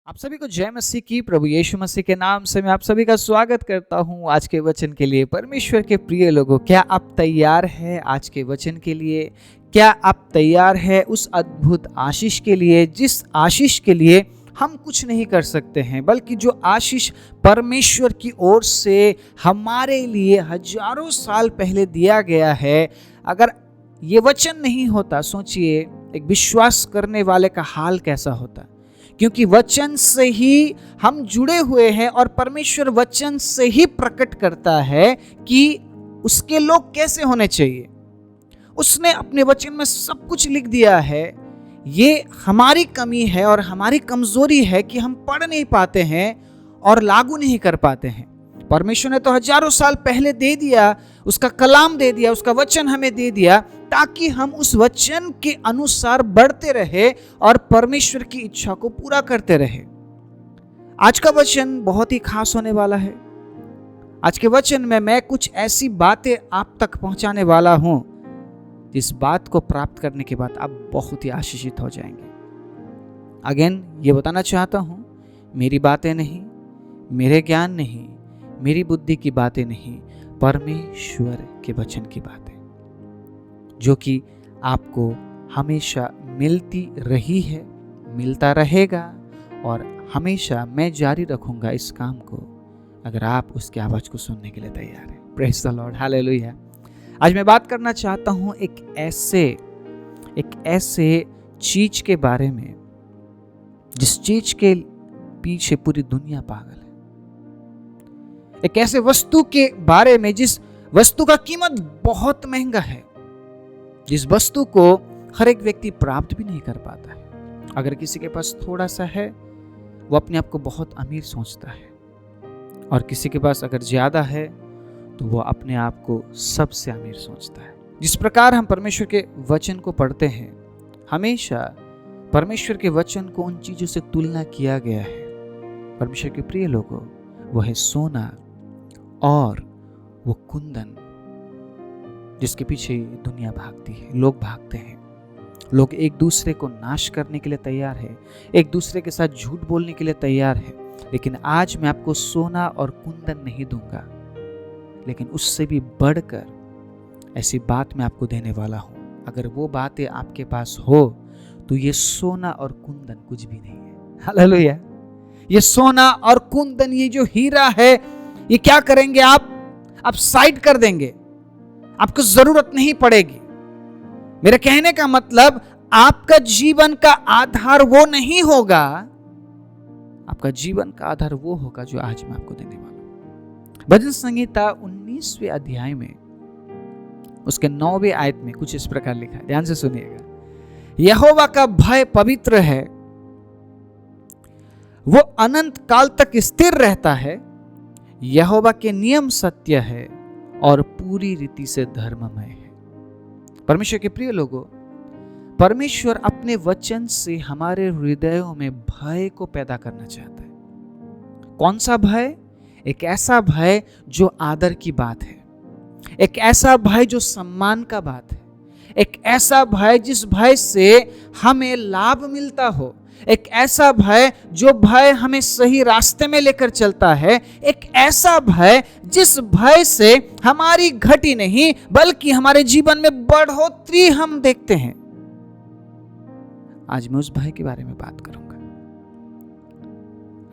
आप सभी को जय मसीह की। प्रभु यीशु मसीह के नाम से मैं आप सभी का स्वागत करता हूं आज के वचन के लिए। परमेश्वर के प्रिय लोगों, क्या आप तैयार हैं आज के वचन के लिए? क्या आप तैयार हैं उस अद्भुत आशीष के लिए, जिस आशीष के लिए हम कुछ नहीं कर सकते हैं, बल्कि जो आशीष परमेश्वर की ओर से हमारे लिए हजारों साल पहले दिया गया है। अगर ये वचन नहीं होता, सोचिए एक विश्वास करने वाले का हाल कैसा होता, क्योंकि वचन से ही हम जुड़े हुए हैं और परमेश्वर वचन से ही प्रकट करता है कि उसके लोग कैसे होने चाहिए। उसने अपने वचन में सब कुछ लिख दिया है। ये हमारी कमी है और हमारी कमजोरी है कि हम पढ़ नहीं पाते हैं और लागू नहीं कर पाते हैं। परमेश्वर ने तो हजारों साल पहले दे दिया, उसका कलाम दे दिया, उसका वचन हमें दे दिया, ताकि हम उस वचन के अनुसार बढ़ते रहे और परमेश्वर की इच्छा को पूरा करते रहे। आज का वचन बहुत ही खास होने वाला है। आज के वचन में मैं कुछ ऐसी बातें आप तक पहुंचाने वाला हूं, जिस बात को प्राप्त करने के बाद आप बहुत ही आशीषित हो जाएंगे। अगेन ये बताना चाहता हूं, मेरी बातें नहीं, मेरे ज्ञान नहीं, मेरी बुद्धि की बातें नहीं, परमेश्वर के वचन की बातें, जो कि आपको हमेशा मिलती रही है, मिलता रहेगा और हमेशा मैं जारी रखूंगा इस काम को, अगर आप उसकी आवाज को सुनने के लिए तैयार हैं। Praise the Lord, hallelujah. आज मैं बात करना चाहता हूं एक ऐसे चीज के बारे में, जिस चीज के पीछे पूरी दुनिया पागल है। एक ऐसे वस्तु के बारे में जिस वस्तु का कीमत बहुत महंगा है, जिस वस्तु को हर एक व्यक्ति प्राप्त भी नहीं कर पाता है। अगर किसी के पास थोड़ा सा है, वो अपने आप को बहुत अमीर सोचता है, और किसी के पास अगर ज्यादा है तो वो अपने आप को सबसे अमीर सोचता है। जिस प्रकार हम परमेश्वर के वचन को पढ़ते हैं, हमेशा परमेश्वर के वचन को उन चीजों से तुलना किया गया है। परमेश्वर के प्रिय लोगों, वो है सोना और वो कुंदन, जिसके पीछे दुनिया भागती है, लोग भागते हैं। लोग एक दूसरे को नाश करने के लिए तैयार है, एक दूसरे के साथ झूठ बोलने के लिए तैयार है। लेकिन आज मैं आपको सोना और कुंदन नहीं दूंगा, लेकिन उससे भी बढ़कर ऐसी बात मैं आपको देने वाला हूं। अगर वो बातें आपके पास हो तो ये सोना और कुंदन कुछ भी नहीं है। हालेलुया। ये सोना और कुंदन, ये जो हीरा है, ये क्या करेंगे? आप साइड कर देंगे, आपको जरूरत नहीं पड़ेगी। मेरे कहने का मतलब, आपका जीवन का आधार वो नहीं होगा। आपका जीवन का आधार वो होगा जो आज मैं आपको देने वाला हूं। भजन संहिता 19वें अध्याय में उसके 9वें आयत में कुछ इस प्रकार लिखा है, ध्यान से सुनिएगा। यहोवा का भय पवित्र है, वो अनंत काल तक स्थिर रहता है। यहोवा के नियम सत्य है और पूरी रीति से धर्ममय है। परमेश्वर के प्रिय लोगों, परमेश्वर अपने वचन से हमारे हृदयों में भय को पैदा करना चाहता है। कौन सा भय? एक ऐसा भय जो आदर की बात है, एक ऐसा भय जो सम्मान का बात है, एक ऐसा भय जिस भय से हमें लाभ मिलता हो, एक ऐसा भय जो भय हमें सही रास्ते में लेकर चलता है, एक ऐसा भय जिस भय से हमारी घटी नहीं बल्कि हमारे जीवन में बढ़ोतरी हम देखते हैं। आज मैं उस भय के बारे में बात करूंगा।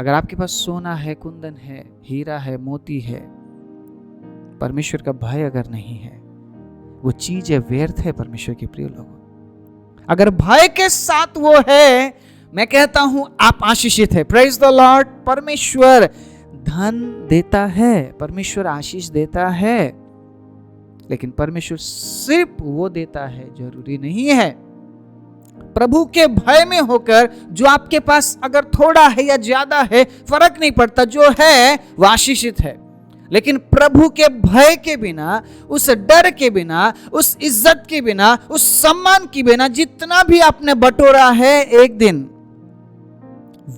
अगर आपके पास सोना है, कुंदन है, हीरा है, मोती है, परमेश्वर का भय अगर नहीं है, वो चीज है व्यर्थ है। परमेश्वर के प्रिय लोगों, अगर भय के साथ वो है, मैं कहता हूं आप आशीषित है। Praise the Lord. परमेश्वर धन देता है, परमेश्वर आशीष देता है, लेकिन परमेश्वर सिर्फ वो देता है, जरूरी नहीं है। प्रभु के भय में होकर जो आपके पास अगर थोड़ा है या ज्यादा है, फर्क नहीं पड़ता, जो है वो आशीषित है। लेकिन प्रभु के भय के बिना, उस डर के बिना, उस इज्जत के बिना, उस सम्मान के बिना जितना भी आपने बटोरा है, एक दिन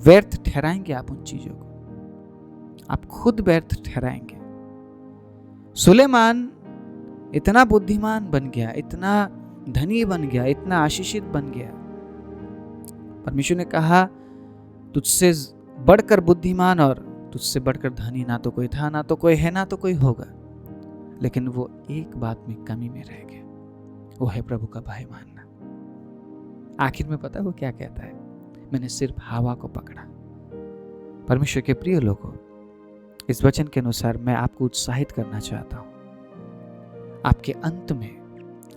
व्यर्थ ठहराएंगे आप उन चीजों को। आप खुद व्यर्थ ठहराएंगे। सुलेमान इतना बुद्धिमान बन गया, इतना धनी बन गया, इतना आशीषित बन गया। परमेश्वर ने कहा, तुझसे बढ़कर बुद्धिमान और तुझसे बढ़कर धनी ना तो कोई था, ना तो कोई है, ना तो कोई होगा। लेकिन वो एक बात में कमी में रह गया, वो है प्रभु का भय मानना। आखिर में पता है वो क्या कहता है? मैंने सिर्फ हवा को पकड़ा। परमेश्वर के प्रिय लोगों, इस वचन के अनुसार मैं आपको उत्साहित करना चाहता हूं। आपके अंत में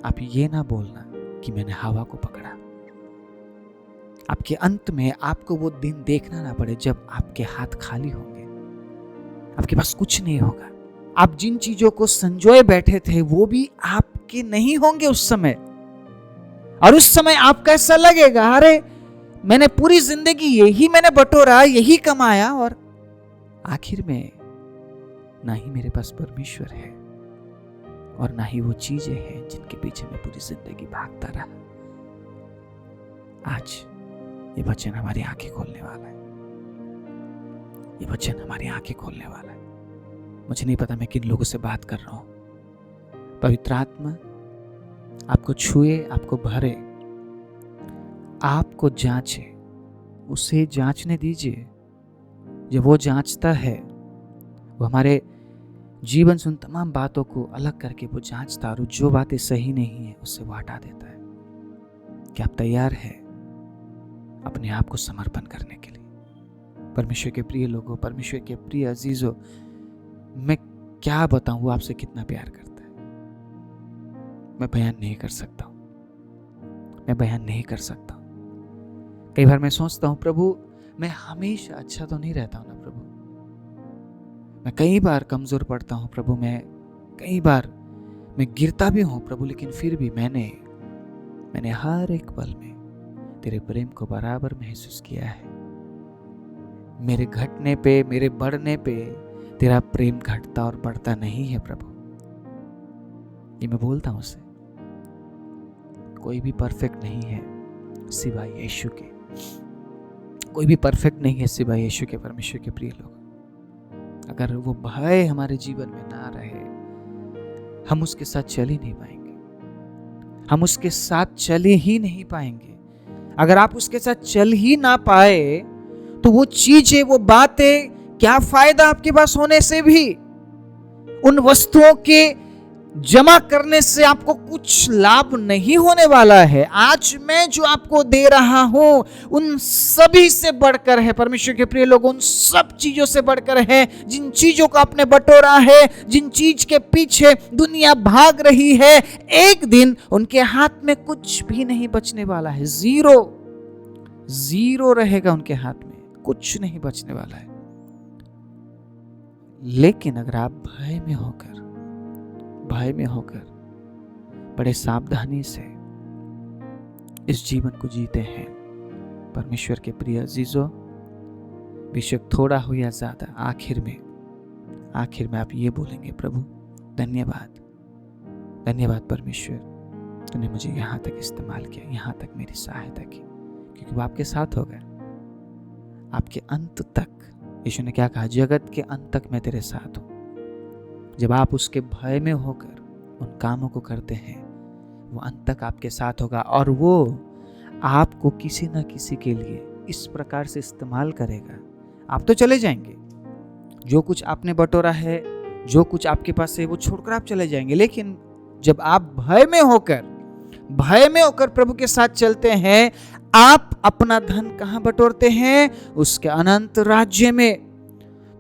आप ये ना बोलना कि मैंने हवा को पकड़ा। आपके अंत में आपको वो दिन देखना ना पड़े जब आपके हाथ खाली होंगे, आपके पास कुछ नहीं होगा। आप जिन चीजों को संजोए बैठे थे वो भी आपके नहीं होंगे उस समय। और उस समय आपको ऐसा लगेगा, अरे मैंने पूरी जिंदगी यही मैंने बटोरा, यही कमाया, और आखिर में ना ही मेरे पास परमेश्वर है और ना ही वो चीजें हैं जिनके पीछे मैं पूरी जिंदगी भागता रहा। आज ये वचन हमारी आंखें खोलने वाला है। ये वचन हमारी आंखें खोलने वाला है। मुझे नहीं पता मैं किन लोगों से बात कर रहा हूं। पवित्र आत्मा आपको छुए, आपको भरे, आपको जांचे, उसे जांचने दीजिए। जब वो जांचता है, वो हमारे जीवन से उन तमाम बातों को अलग करके वो जांचता, और जो बातें सही नहीं है उससे वो हटा देता है। क्या आप तैयार हैं अपने आप को समर्पण करने के लिए? परमेश्वर के प्रिय लोगों, परमेश्वर के प्रिय अजीजों, मैं क्या बताऊं वो आपसे कितना प्यार करता है, मैं बयान नहीं कर सकता हूं। मैं बयान नहीं कर सकता हूं। कई बार मैं सोचता हूं, प्रभु मैं हमेशा अच्छा तो नहीं रहता हूं ना प्रभु। मैं कई बार कमजोर पड़ता हूं प्रभु, मैं कई बार मैं गिरता भी हूं प्रभु, लेकिन फिर भी मैंने हर एक पल में तेरे प्रेम को बराबर महसूस किया है। मेरे घटने पे, मेरे बढ़ने पे तेरा प्रेम घटता और बढ़ता नहीं है प्रभु। ये मैं बोलता हूं उससे। कोई भी परफेक्ट नहीं है सिवाय यीशु के। कोई भी परफेक्ट नहीं है सिवाय यीशु के। परमेश्वर के प्रिय लोग, अगर वो भय हमारे जीवन में ना रहे, हम उसके साथ चल ही नहीं पाएंगे। हम उसके साथ चल ही नहीं पाएंगे। अगर आप उसके साथ चल ही ना पाए तो वो चीजें, वो बातें, क्या फायदा आपके पास होने से भी? उन वस्तुओं के जमा करने से आपको कुछ लाभ नहीं होने वाला है। आज मैं जो आपको दे रहा हूं उन सभी से बढ़कर है परमेश्वर के प्रिय लोगों, उन सब चीजों से बढ़कर है जिन चीजों को आपने बटोरा है, जिन चीज के पीछे दुनिया भाग रही है। एक दिन उनके हाथ में कुछ भी नहीं बचने वाला है। जीरो रहेगा उनके हाथ में, कुछ नहीं बचने वाला है। लेकिन अगर आप भय में होकर बड़े सावधानी से इस जीवन को जीते हैं, परमेश्वर के प्रिय अजीजों, बेशक थोड़ा हो या ज्यादा, आखिर में आप ये बोलेंगे, प्रभु धन्यवाद परमेश्वर, तूने मुझे यहाँ तक इस्तेमाल किया, यहाँ तक मेरी सहायता की, क्योंकि वो आपके साथ होगा आपके अंत तक। यीशु ने क्या कहा? जगत के अंत तक मैं तेरे साथ हूं। जब आप उसके भय में होकर उन कामों को करते हैं, वो अंत तक आपके साथ होगा और वो आपको किसी न किसी के लिए इस प्रकार से इस्तेमाल करेगा। आप तो चले जाएंगे, जो कुछ आपने बटोरा है, जो कुछ आपके पास है, वो छोड़कर आप चले जाएंगे। लेकिन जब आप भय में होकर प्रभु के साथ चलते हैं, आप अपना धन कहां बटोरते हैं? उसके अनंत राज्य में।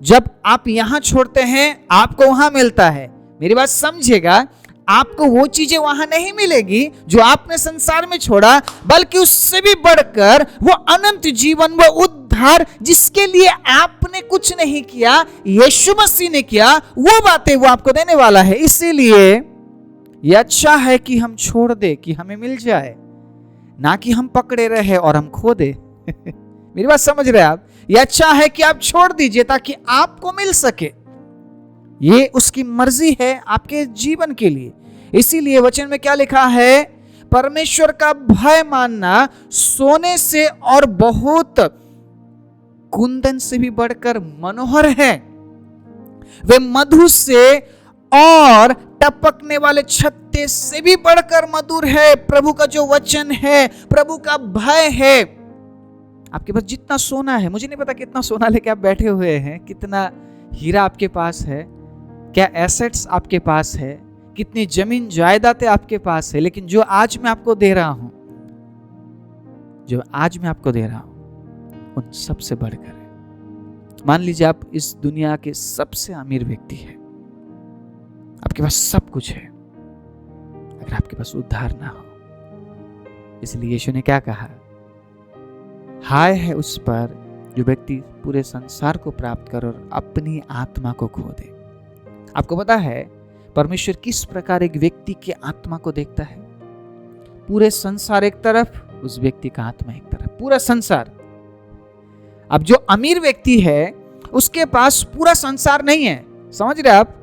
जब आप यहां छोड़ते हैं, आपको वहां मिलता है। मेरी बात समझिएगा, आपको वो चीजें वहां नहीं मिलेगी जो आपने संसार में छोड़ा, बल्कि उससे भी बढ़कर वो अनंत जीवन, वो उद्धार जिसके लिए आपने कुछ नहीं किया, यीशु मसीह ने किया, वो बातें वो आपको देने वाला है। इसीलिए ये अच्छा है कि हम छोड़ दे, कि हमें मिल जाए, ना कि हम पकड़े रहे और हम खो दे। मेरी बात समझ रहे हैं आप? ये अच्छा है कि आप छोड़ दीजिए ताकि आपको मिल सके। ये उसकी मर्जी है आपके जीवन के लिए। इसीलिए वचन में क्या लिखा है? परमेश्वर का भय मानना सोने से और बहुत कुंदन से भी बढ़कर मनोहर है। वे मधु से और टपकने वाले छत्ते से भी बढ़कर मधुर है। प्रभु का जो वचन है, प्रभु का भय है, आपके पास जितना सोना है, मुझे नहीं पता कितना सोना लेके आप बैठे हुए हैं, कितना हीरा आपके पास है, क्या एसेट्स आपके पास है, कितनी जमीन जायदादें आपके पास है, लेकिन जो आज मैं आपको दे रहा हूं, उन सबसे बढ़कर है। मान लीजिए आप इस दुनिया के सबसे अमीर व्यक्ति हैं, आपके पास सब कुछ है, अगर आपके पास उद्धार ना हो। इसलिए यीशु ने क्या कहा, हाय है उस पर जो व्यक्ति पूरे संसार को प्राप्त कर और अपनी आत्मा को खो दे। आपको पता है परमेश्वर किस प्रकार एक व्यक्ति की आत्मा को देखता है? पूरे संसार एक तरफ, उस व्यक्ति का आत्मा एक तरफ, पूरा संसार। अब जो अमीर व्यक्ति है उसके पास पूरा संसार नहीं है, समझ रहे आप?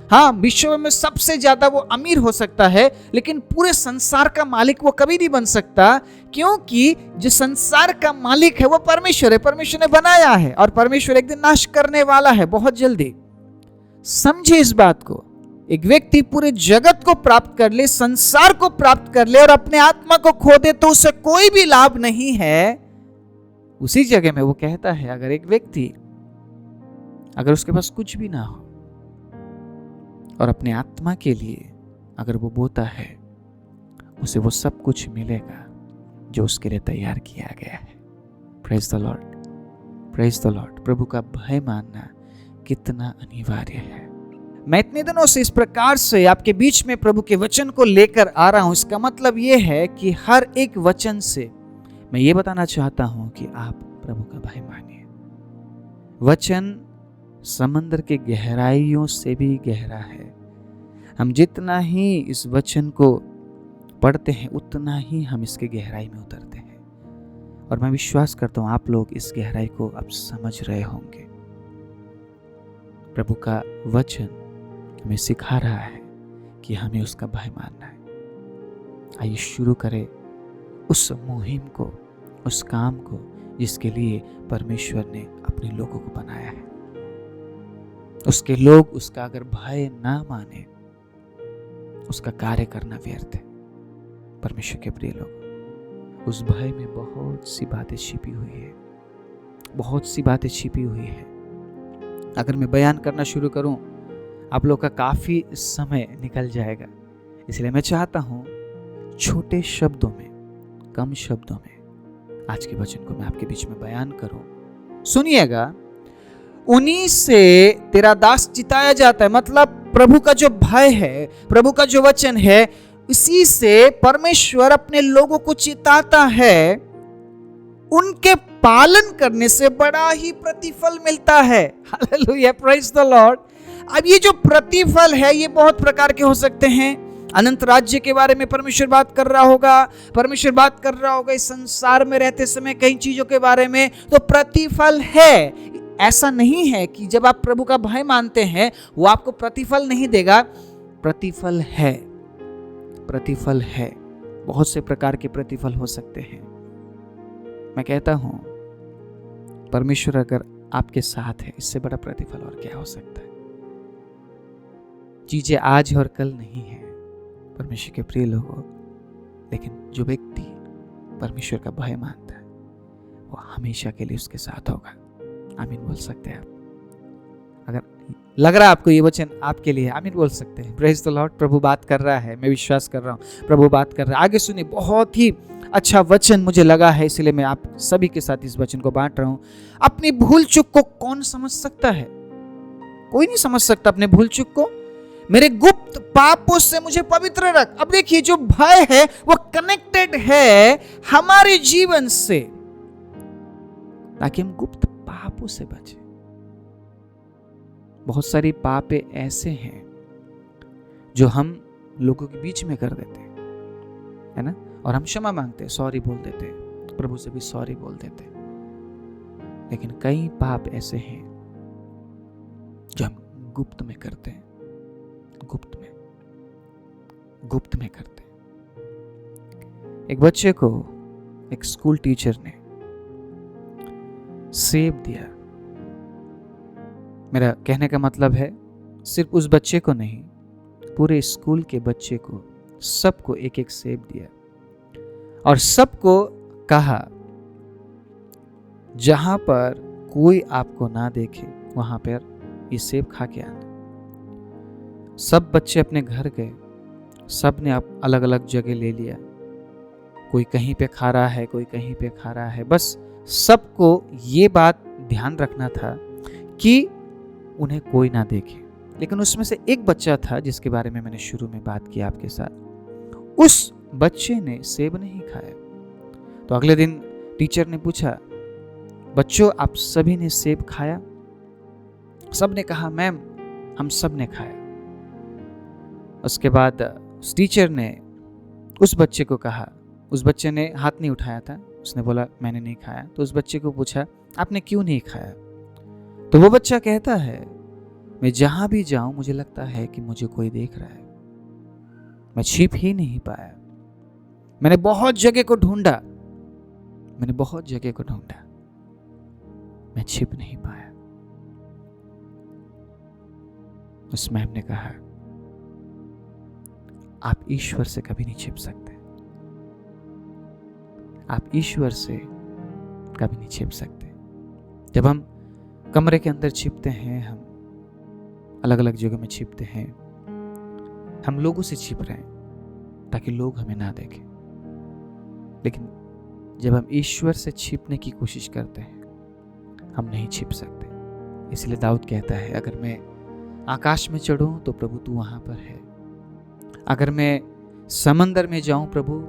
हाँ, विश्व में सबसे ज्यादा वो अमीर हो सकता है, लेकिन पूरे संसार का मालिक वो कभी नहीं बन सकता, क्योंकि जो संसार का मालिक है वो परमेश्वर है। परमेश्वर ने बनाया है और परमेश्वर एक दिन नाश करने वाला है बहुत जल्दी। समझे इस बात को। एक व्यक्ति पूरे जगत को प्राप्त कर ले, संसार को प्राप्त कर ले और अपने आत्मा को खो दे तो उसे कोई भी लाभ नहीं है। उसी जगह में वो कहता है, अगर एक व्यक्ति, अगर उसके पास कुछ भी ना हो और अपने आत्मा के लिए अगर वो बोता है, उसे वो सब कुछ मिलेगा जो उसके लिए तैयार किया गया है। Praise the lord, praise the lord. प्रभु का भय मानना कितना अनिवार्य है। मैं इतने दिनों से इस प्रकार से आपके बीच में प्रभु के वचन को लेकर आ रहा हूं। इसका मतलब यह है कि हर एक वचन से मैं ये बताना चाहता हूं कि आप प्रभु का भय मानिए। वचन समंदर के गहराइयों से भी गहरा है। हम जितना ही इस वचन को पढ़ते हैं उतना ही हम इसके गहराई में उतरते हैं, और मैं विश्वास करता हूं आप लोग इस गहराई को अब समझ रहे होंगे। प्रभु का वचन हमें सिखा रहा है कि हमें उसका भय मानना है। आइए शुरू करें उस मुहिम को, उस काम को जिसके लिए परमेश्वर ने अपने लोगों को बनाया है। उसके लोग उसका अगर भय ना माने, उसका कार्य करना व्यर्थ है। परमेश्वर के प्रिय लोग, उस भय में बहुत सी बातें छिपी हुई है, बहुत सी बातें छिपी हुई है। अगर मैं बयान करना शुरू करूं, आप लोग का काफी समय निकल जाएगा। इसलिए मैं चाहता हूं छोटे शब्दों में, कम शब्दों में आज के वचन को मैं आपके बीच में बयान करूं। सुनिएगा, उन्हीं से तेरा दास चिताया जाता है। मतलब प्रभु का जो भय है, प्रभु का जो वचन है, इसी से परमेश्वर अपने लोगों को चिताता है। उनके पालन करने से बड़ा ही प्रतिफल मिलता है। Hallelujah, praise the Lord. अब ये जो प्रतिफल है ये बहुत प्रकार के हो सकते हैं। अनंत राज्य के बारे में परमेश्वर बात कर रहा होगा, परमेश्वर बात कर रहा होगा इस संसार में रहते समय कई चीजों के बारे में, तो प्रतिफल है। ऐसा नहीं है कि जब आप प्रभु का भय मानते हैं वो आपको प्रतिफल नहीं देगा। प्रतिफल है, प्रतिफल है। बहुत से प्रकार के प्रतिफल हो सकते हैं। मैं कहता हूं परमेश्वर अगर आपके साथ है, इससे बड़ा प्रतिफल और क्या हो सकता है। चीजें आज और कल नहीं है परमेश्वर के प्रिय लोगों, लेकिन जो व्यक्ति परमेश्वर का भय मानता है वो हमेशा के लिए उसके साथ होगा। आमीन बोल सकते हैं आप? अगर लग रहा है आपको ये वचन आपके लिए, आमीन बोल सकते हैं। Praise the lord. प्रभु बात कर रहा है, मैं विश्वास कर रहा हूँ प्रभु बात कर रहा है। आगे सुनिए, बहुत ही अच्छा वचन मुझे लगा है, इसलिए मैं आप सभी के साथ इस वचन को बांट रहा हूँ। अपनी भूल चूक को कौन समझ सकता है? कोई नहीं समझ सकता अपने भूल चूक को। मेरे गुप्त पापों से मुझे पवित्र रख। अब देखिए, जो भय है वो कनेक्टेड है हमारे जीवन से, ताकि हम गुप्त पापों से बचे। बहुत सारी पापे ऐसे हैं जो हम लोगों के बीच में कर देते हैं, है ना, और हम क्षमा मांगते हैं, सॉरी बोल देते हैं, प्रभु से भी सॉरी बोल देते हैं। लेकिन कई पाप ऐसे हैं जो हम गुप्त में करते हैं, गुप्त में करते हैं। एक बच्चे को एक स्कूल टीचर ने सेब दिया। मेरा कहने का मतलब है सिर्फ उस बच्चे को नहीं, पूरे स्कूल के बच्चे को, सबको एक एक सेब दिया और सबको कहा जहां पर कोई आपको ना देखे वहां पर ये सेब खा के आना। सब बच्चे अपने घर गए, सब ने अलग अलग जगह ले लिया। कोई कहीं पे खा रहा है, कोई कहीं पे खा रहा है। बस सबको ये बात ध्यान रखना था कि उन्हें कोई ना देखे। लेकिन उसमें से एक बच्चा था जिसके बारे में मैंने शुरू में बात की आपके साथ। उस बच्चे ने सेब नहीं खाया। तो अगले दिन टीचर ने पूछा, बच्चों आप सभी ने सेब खाया? सब ने कहा मैम हम सब ने खाया। उसके बाद उस टीचर ने उस बच्चे को कहा, उस बच्चे ने हाथ नहीं उठाया था, उसने बोला मैंने नहीं खाया। तो उस बच्चे को पूछा आपने क्यों नहीं खाया? तो वो बच्चा कहता है मैं जहां भी जाऊं मुझे लगता है कि मुझे कोई देख रहा है, मैं छिप ही नहीं पाया। मैंने बहुत जगह को ढूंढा, मैंने बहुत जगह को ढूंढा, मैं छिप नहीं पाया। उस मैम ने कहा आप ईश्वर से कभी नहीं छिप सकते, आप ईश्वर से कभी नहीं छिप सकते। जब हम कमरे के अंदर छिपते हैं, हम अलग अलग जगह में छिपते हैं, हम लोगों से छिप रहे हैं ताकि लोग हमें ना देखें। लेकिन जब हम ईश्वर से छिपने की कोशिश करते हैं हम नहीं छिप सकते। इसलिए दाऊद कहता है अगर मैं आकाश में चढ़ूं तो प्रभु तू वहां पर है, अगर मैं समंदर में जाऊं प्रभु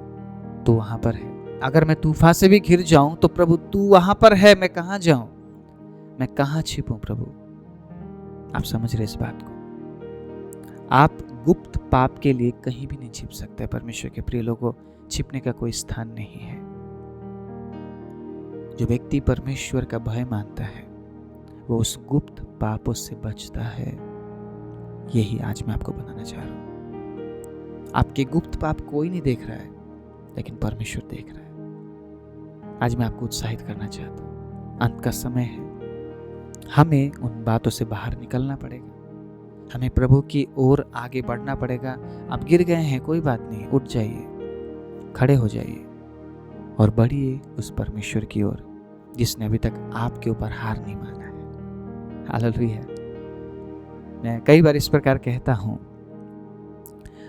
तू वहां पर है, अगर मैं तूफान से भी घिर जाऊं तो प्रभु तू वहां पर है। मैं कहां जाऊं, मैं कहां छिपूं प्रभु? आप समझ रहे इस बात को? आप गुप्त पाप के लिए कहीं भी नहीं छिप सकते। परमेश्वर के प्रिय लोगों, छिपने का कोई स्थान नहीं है। जो व्यक्ति परमेश्वर का भय मानता है वो उस गुप्त पापों से बचता है। यही आज मैं आपको बताना चाह रहा हूं। आपके गुप्त पाप कोई नहीं देख रहा है लेकिन परमेश्वर देख रहा है। आज मैं आपको उत्साहित करना चाहता हूं। अंत का समय है, हमें उन बातों से बाहर निकलना पड़ेगा, हमें प्रभु की ओर आगे बढ़ना पड़ेगा। आप गिर गए हैं, कोई बात नहीं, उठ जाइए, खड़े हो जाइए और बढ़िए उस परमेश्वर की ओर जिसने अभी तक आपके ऊपर हार नहीं माना है। हालेलुया। मैं कई बार इस प्रकार कहता हूं,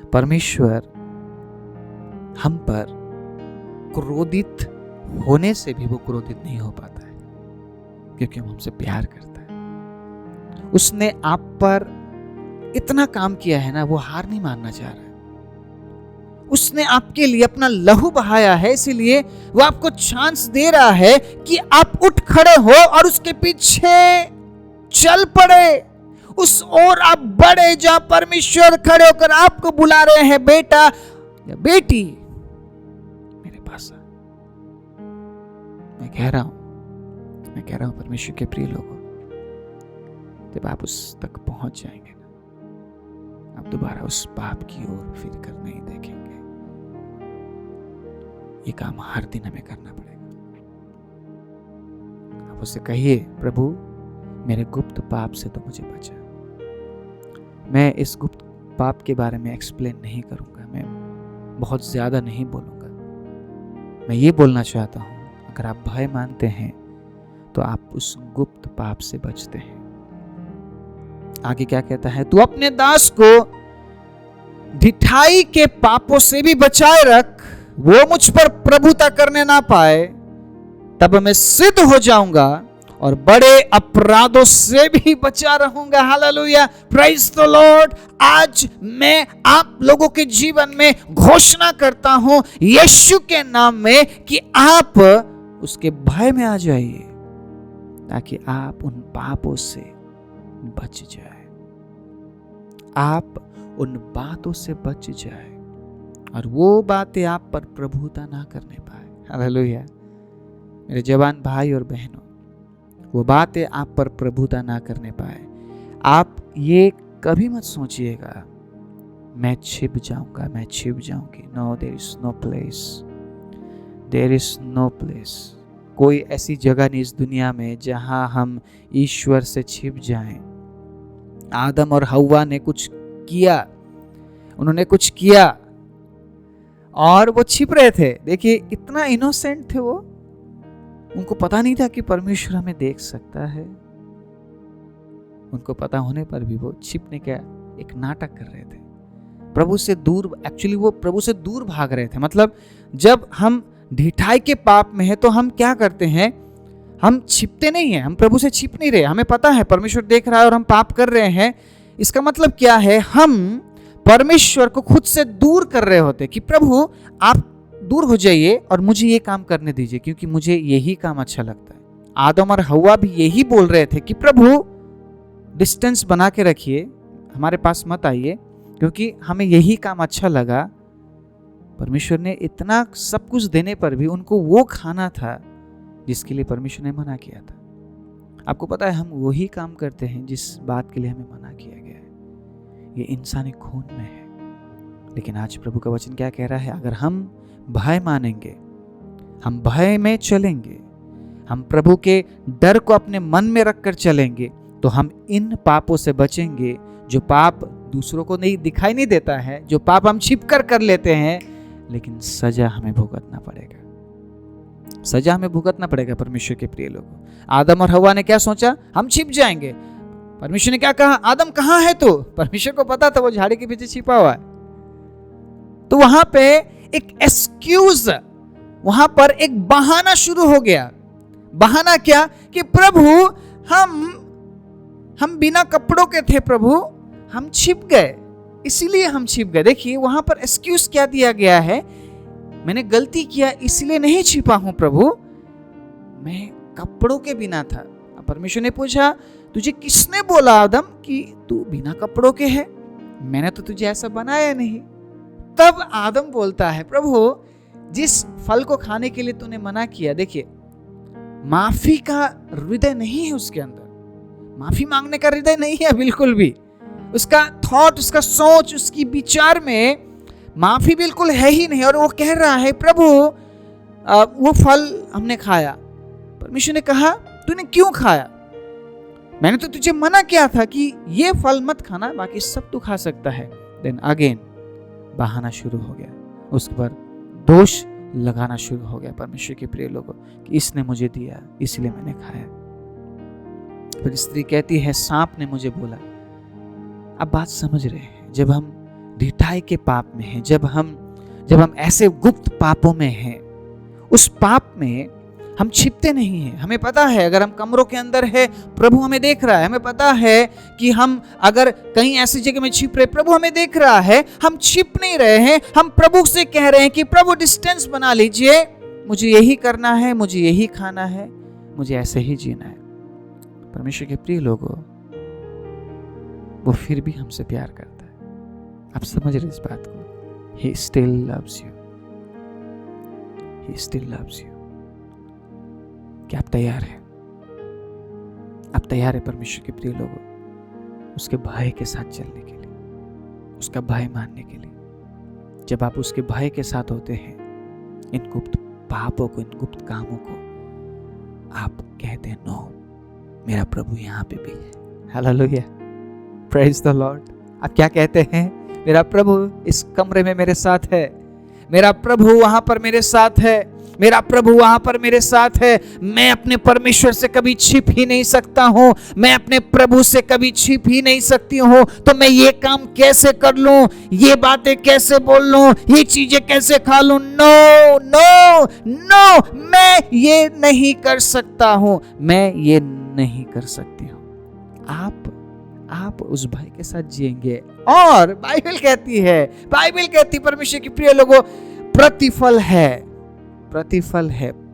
परमेश्वर हम पर क्रोधित होने से भी वो क्रोधित नहीं हो पाता है क्योंकि हम हमसे प्यार करता है। उसने आप पर इतना काम किया है ना, वो हार नहीं मानना चाह रहा है। उसने आपके लिए अपना लहू बहाया है, इसीलिए वो आपको चांस दे रहा है कि आप उठ खड़े हो और उसके पीछे चल पड़े, उस ओर आप बढ़े जहां परमेश्वर खड़े होकर आपको बुला रहे हैं, बेटा या बेटी मेरे पास आ। मैं कह रहा हूं परमेश्वर के प्रिय लोगों, जब आप उस तक पहुंच जाएंगे ना, आप दोबारा उस पाप की ओर फिर कर नहीं देखेंगे। ये काम हर दिन हमें करना पड़ेगा। आप उससे कहिए, प्रभु मेरे गुप्त पाप से तो मुझे बचा। मैं इस गुप्त पाप के बारे में एक्सप्लेन नहीं करूंगा, मैं बहुत ज्यादा नहीं बोलूंगा। मैं ये बोलना चाहता हूं, अगर आप भय मानते हैं तो आप उस गुप्त पाप से बचते हैं। आगे क्या कहता है? तू अपने दास को ढिठाई के पापों से भी बचाए रख, वो मुझ पर प्रभुता करने ना पाए, तब मैं सिद्ध हो जाऊंगा और बड़े अपराधों से भी बचा रहूंगा। Hallelujah, praise the Lord. आज मैं आप लोगों के जीवन में घोषणा करता हूं यीशु के नाम में कि आप उसके भय में आ जाइए ताकि आप उन पापों से बच जाए, आप उन बातों से बच जाए और वो बातें आप पर प्रभुता ना करने पाए। हालेलुया। मेरे जवान भाई और बहनों, वो बातें आप पर प्रभुता ना करने पाए। आप ये कभी मत सोचिएगा मैं छिप जाऊंगा, मैं छिप जाऊंगी। No, there is no place, there is no place. कोई ऐसी जगह नहीं इस दुनिया में जहां हम ईश्वर से छिप जाएं। आदम और हव्वा ने कुछ किया, उन्होंने कुछ किया और वो छिप रहे थे। देखिए इतना इनोसेंट थे वो, उनको पता नहीं था कि परमेश्वर हमें देख सकता है। उनको पता होने पर भी वो छिपने का एक नाटक कर रहे थे, प्रभु से दूर। एक्चुअली वो प्रभु से दूर भाग रहे थे। मतलब जब हम ढिठाई के पाप में है तो हम क्या करते हैं, हम छिपते नहीं है, हम प्रभु से छिप नहीं रहे। हमें पता है परमेश्वर देख रहा है और हम पाप कर रहे हैं। इसका मतलब क्या है, हम परमेश्वर को खुद से दूर कर रहे होते कि प्रभु आप दूर हो जाइए और मुझे ये काम करने दीजिए, क्योंकि मुझे यही काम अच्छा लगता है। आदम और हव्वा भी यही बोल रहे थे कि प्रभु डिस्टेंस बना के रखिए, हमारे पास मत आइए, क्योंकि हमें यही काम अच्छा लगा। परमेश्वर ने इतना सब कुछ देने पर भी उनको वो खाना था जिसके लिए परमेश्वर ने मना किया था। आपको पता है, हम वही काम करते हैं जिस बात के लिए हमें मना किया गया है। ये इंसानी खून में है। लेकिन आज प्रभु का वचन क्या कह रहा है, अगर हम भय मानेंगे, हम भय में चलेंगे, हम प्रभु के डर को अपने मन में रखकर चलेंगे, तो हम इन पापों से बचेंगे। जो पाप दूसरों को नहीं दिखाई नहीं देता है, जो पाप हम छिप कर लेते हैं, लेकिन सजा हमें भुगतना पड़ेगा। सजा हमें भुगतना पड़ेगा। परमेश्वर के प्रिय लोगों, आदम और हव्वा ने क्या सोचा, हम छिप जाएंगे। परमेश्वर ने क्या कहा, आदम कहाँ है तू? परमेश्वर को पता था वो झाड़ी के पीछे छिपा हुआ है। तो वहां पे एक एक्सक्यूज, वहां पर एक बहाना शुरू हो गया। बहाना क्या कि प्रभु हम बिना कपड़ों के थे, प्रभु हम छिप गए, इसीलिए हम छिप गए। देखिए वहां पर एक्सक्यूज क्या दिया गया है, मैंने गलती किया इसलिए नहीं छिपा हूं प्रभु, मैं कपड़ों के बिना था। परमेश्वर ने पूछा, तुझे किसने बोला आदम कि तू बिना कपड़ों के है? मैंने तो तुझे ऐसा बनाया नहीं। तब आदम बोलता है, प्रभु जिस फल को खाने के लिए तूने मना किया, देखिए माफी का हृदय नहीं है उसके अंदर, माफी मांगने का हृदय नहीं है बिल्कुल भी। उसका थॉट, उसका सोच, उसकी विचार में माफी बिल्कुल है ही नहीं। और वो कह रहा है, प्रभु वो फल हमने खाया। परमेश्वर ने कहा, तूने क्यों खाया? मैंने तो तुझे मना किया था कि ये फल मत खाना, बाकी सब तू खा सकता है। देन अगेन बहाना शुरू हो गया, उसके बाद दोष लगाना शुरू हो गया परमेश्वर के प्रिय लोगों कि इसने मुझे दिया इसलिए मैंने खाया। फिर स्त्री कहती है, सांप ने मुझे बोला। अब बात समझ रहे हैं, जब हम ढिठाई के पाप में हैं, जब हम ऐसे गुप्त पापों में हैं, उस पाप में हम छिपते नहीं हैं। हमें पता है अगर हम कमरों के अंदर है, प्रभु हमें देख रहा है। हमें पता है कि हम अगर कहीं ऐसी जगह में छिप रहे, प्रभु हमें देख रहा है। हम छिप नहीं रहे हैं, हम प्रभु से कह रहे हैं कि प्रभु डिस्टेंस बना लीजिए, मुझे यही करना है, मुझे यही खाना है, मुझे ऐसे ही जीना है। परमेश्वर के प्रिय लोगों, वो फिर भी हमसे प्यार करता है। आप समझ रहे इस बात को? He still loves you. He still loves you. क्या आप तैयार हैं? आप तैयार है परमेश्वर के प्रिय लोगों, उसके भय के साथ चलने के लिए, उसका भय मानने के लिए? जब आप उसके भय के साथ होते हैं, इन गुप्त पापों को, इन गुप्त कामों को, आप कहते हैं, नो, मेरा प्रभु यहाँ पे भी है। Hallelujah, praise the Lord. आप क्या कहते हैं? मेरा प्रभु इस कमरे में मेरे साथ है, मेरा प्रभु वहां पर मेरे साथ है, मेरा प्रभु वहां पर मेरे साथ है। मैं अपने परमेश्वर से कभी छिप ही नहीं सकता हूं, मैं अपने प्रभु से कभी छिप ही नहीं सकती हूं। तो मैं ये काम कैसे कर लूं, ये बातें कैसे बोल लूं, ये चीजें कैसे खा लूं? नो नो नो, मैं ये नहीं कर सकता हूं, मैं ये नहीं कर सकती हूं। आप उस भय के साथ जिएंगे। और बाइबल कहती परमेश्वर की प्रिय लोगों, प्रतिफल है।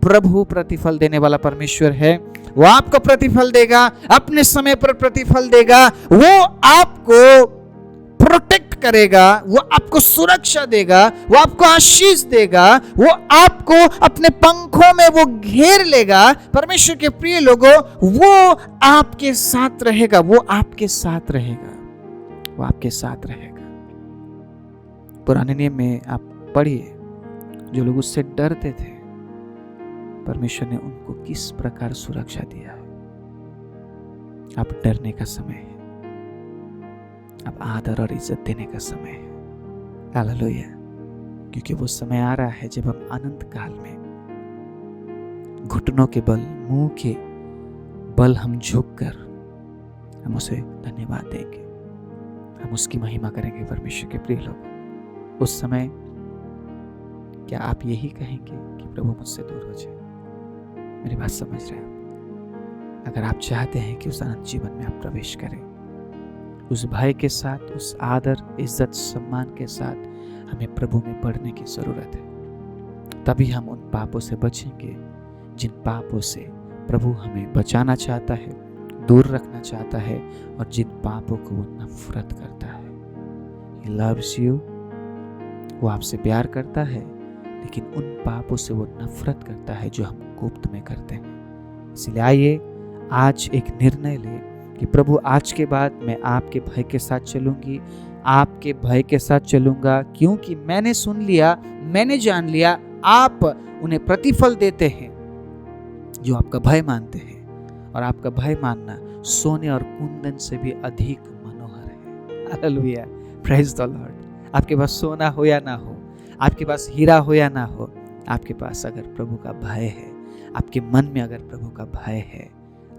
प्रभु प्रतिफल देने वाला परमेश्वर है। वो आपको प्रतिफल देगा, अपने समय पर प्रतिफल देगा। वो आपको प्रोटेक्ट करेगा, वो आपको सुरक्षा देगा, वो आपको आशीष देगा, वो आपको अपने पंखों में वो घेर लेगा। परमेश्वर के प्रिय लोगों, वो आपके साथ रहेगा, वो आपके साथ रहेगा। पुराने नियम में आप पढ़िए, जो लोग उससे डरते थे, परमेश्वर ने उनको किस प्रकार सुरक्षा दिया है। अब डरने का समय है, अब आदर और इज्जत देने का समय है। हालेलुया, क्योंकि वो समय आ रहा है जब हम अनंत काल में घुटनों के बल, मुंह के बल हम झुककर हम उसे धन्यवाद देंगे, हम उसकी महिमा करेंगे। परमेश्वर के प्रिय लोग, उस समय क्या आप यही कहेंगे कि प्रभु मुझसे दूर हो जाए? मेरी बात समझ रहे हैं? अगर आप चाहते हैं कि उस अनंत जीवन में आप प्रवेश करें, उस भय के साथ, उस आदर, इज्जत, सम्मान के साथ हमें प्रभु में बढ़ने की जरूरत है। तभी हम उन पापों से बचेंगे जिन पापों से प्रभु हमें बचाना चाहता है, दूर रखना चाहता है, और जिन पापों को वो नफरत करता है। He loves you, वो आपसे प्यार करता है, लेकिन उन पापों से वो नफरत करता है जो हम गुप्त में करते हैं। इसलिए आइए आज एक निर्णय ले कि प्रभु, आज के बाद मैं आपके भय के साथ चलूंगी, आपके भय के साथ चलूंगा, क्योंकि मैंने सुन लिया, मैंने जान लिया, आप उन्हें प्रतिफल देते हैं जो आपका भय मानते हैं, और आपका भय मानना सोने और कुंदन से भी अधिक मनोहर है। Hallelujah, praise the Lord. आपके पास सोना हो या ना हो, आपके पास हीरा हो या ना हो, आपके पास अगर प्रभु का भय है, आपके मन में अगर प्रभु का भय है,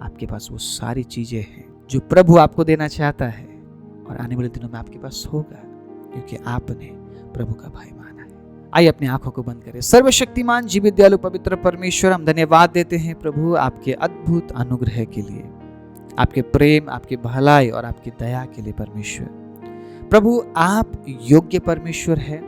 आपके पास वो सारी चीजें हैं जो प्रभु आपको देना चाहता है, और आने वाले दिनों में आपके पास होगा, क्योंकि आपने प्रभु का भय माना है। आइए अपनी आंखों को बंद करें। सर्वशक्तिमान जीवित दयालु पवित्र परमेश्वर, हम धन्यवाद देते हैं प्रभु आपके अद्भुत अनुग्रह के लिए, आपके प्रेम, आपकी भलाई और आपकी दया के लिए। परमेश्वर प्रभु, आप योग्य परमेश्वर है,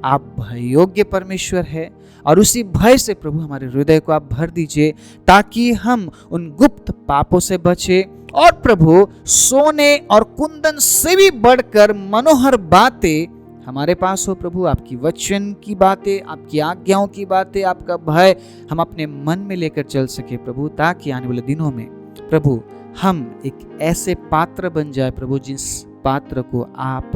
आप भय योग्य परमेश्वर है, और उसी भय से प्रभु हमारे हृदय को आप भर दीजिए, ताकि हम उन गुप्त पापों से बचे, और प्रभु सोने और कुंदन से भी बढ़कर मनोहर बातें हमारे पास हो। प्रभु आपकी वचन की बातें, आपकी आज्ञाओं की बातें, आपका भय हम अपने मन में लेकर चल सके प्रभु, ताकि आने वाले दिनों में प्रभु हम एक ऐसे पात्र बन जाए प्रभु, जिस पात्र को आप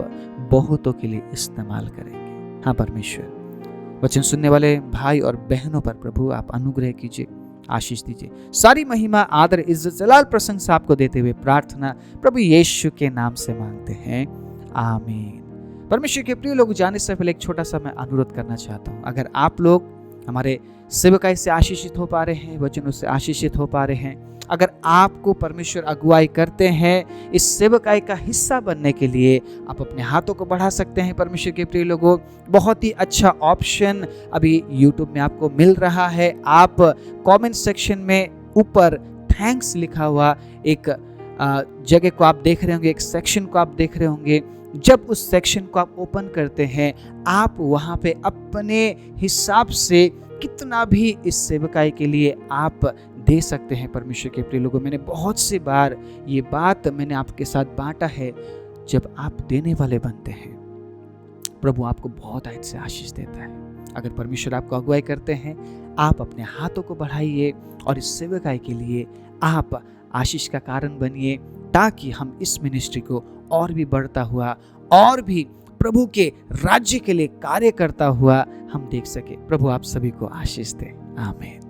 बहुतों के लिए इस्तेमाल करेंगे। हाँ परमेश्वर, वचन सुनने वाले भाई और बहनों पर प्रभु आप अनुग्रह कीजिए, आशीष दीजिए। सारी महिमा, आदर, इज्जत, जलाल, प्रशंसा आपको देते हुए प्रार्थना प्रभु यीशु के नाम से मांगते हैं, आमीन। परमेश्वर के प्रिय लोग, जाने से पहले एक छोटा सा मैं अनुरोध करना चाहता हूँ। अगर आप लोग हमारे सेवकाई से आशीषित हो पा रहे हैं, वचनों से आशीषित हो पा रहे हैं, अगर आपको परमेश्वर अगुवाई करते हैं इस सेवकाई का हिस्सा बनने के लिए, आप अपने हाथों को बढ़ा सकते हैं। परमेश्वर के प्रिय लोगों, बहुत ही अच्छा ऑप्शन अभी YouTube में आपको मिल रहा है। आप कमेंट सेक्शन में ऊपर थैंक्स लिखा हुआ एक जगह को आप देख रहे होंगे, एक सेक्शन को आप देख रहे होंगे। जब उस सेक्शन को आप ओपन करते हैं, आप वहाँ पे अपने हिसाब से कितना भी इस सेवकाई के लिए आप दे सकते हैं। परमेश्वर के प्रिय लोगों, मैंने बहुत सी बार ये बात मैंने आपके साथ बांटा है, जब आप देने वाले बनते हैं प्रभु आपको बहुत आयत से आशीष देता है। अगर परमेश्वर आपको अगुवाई करते हैं, आप अपने हाथों को बढ़ाइए और इस सेवकाई के लिए आप आशीष का कारण बनिए, ताकि हम इस मिनिस्ट्री को और भी बढ़ता हुआ, और भी प्रभु के राज्य के लिए कार्य करता हुआ हम देख सके। प्रभु आप सभी को आशीष दे, आमीन।